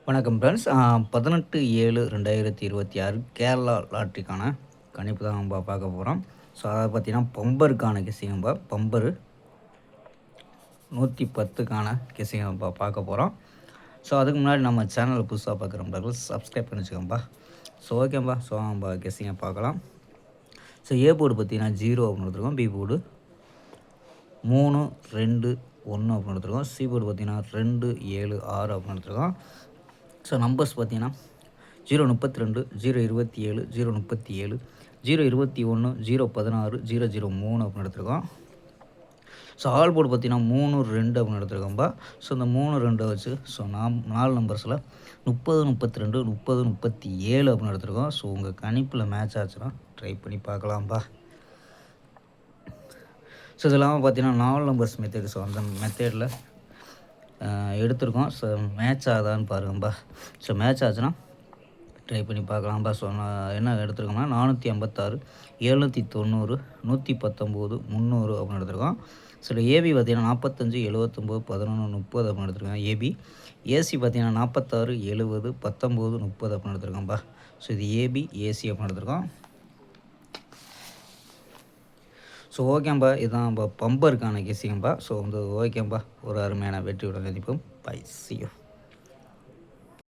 வணக்கம் ஃப்ரெண்ட்ஸ். 18/7/2026 கேரளா லாட்ரிக்கான கணிப்பு தான் நம்ம பார்க்க போகிறோம். ஸோ அதை பார்த்தீங்கன்னா பம்பருக்கான கெஸ்ஸிங் நம்ம பம்பரு 110க்கான கெஸ்ஸிங் நம்ம பார்க்க போகிறோம். ஸோ அதுக்கு முன்னாடி நம்ம சேனல் புதுசாக பார்க்குறவங்க சப்ஸ்கிரைப் பண்ணி வச்சுக்கோம்பா. ஸோ ஓகேம்பா. ஸோ நம்ம கெஸ்ஸிங்கை பார்க்கலாம். ஸோ ஏ போர்டு பார்த்தீங்கன்னா 0 அப்படின்னு எடுத்துருக்கோம். பி போர்டு 3, 2, 1 அப்படின்னு எடுத்துருக்கோம். சி போர்டு பார்த்தீங்கன்னா 2, 7, 6 அப்படின்னு எடுத்துருக்கோம். ஸோ நம்பர்ஸ் பார்த்தீங்கன்னா 032, 027, 037, 021, 016, 003 அப்படின்னு எடுத்துருக்கோம். ஸோ ஆல் போர்டு பார்த்தீங்கன்னா 3, 2 அப்படின்னு எடுத்துருக்கோம்பா. ஸோ இந்த 3, 2 வச்சு ஸோ 4 நம்பர்ஸில் 30, 32, 30, 37 அப்படின்னு எடுத்துருக்கோம். ஸோ உங்கள் கணிப்பில் மேட்ச் ஆச்சுன்னா ட்ரை பண்ணி பார்க்கலாம்ப்பா. ஸோ இது இல்லாமல் பார்த்தீங்கன்னா 4 நம்பர்ஸ் மெத்தேடு. ஸோ அந்த மெத்தேடில் எடுத்திருக்கோம். ஸோ மேட்ச் ஆகுதான்னு பாருங்கப்பா. ஸோ மேட்ச் ஆச்சுன்னா ட்ரை பண்ணி பார்க்கலாம்ப்பா. ஸோ நான் என்ன எடுத்துருக்கோம்னா 456, 790, 119, 300 அப்படின்னு எடுத்துருக்கோம். ஸோ ஏபி பார்த்தீங்கன்னா 45, 79, 11, 30 அப்படின்னு எடுத்துருக்கோம் ஏபி. ஏசி பார்த்தீங்கன்னா 46, 70, 19, 30 அப்படின்னு எடுத்துருக்கோம்ப்பா. ஸோ இது ஏபி ஏசி அப்படின்னு எடுத்துருக்கோம். ஸோ ஓகேம்பா. இதுதான் பம்பருக்கான கெஸ்ஸிங்கப்பா. ஸோ ஓகேம்பா. ஒரு அருமையான வெற்றியுடன் சந்திப்போம். பை. C you.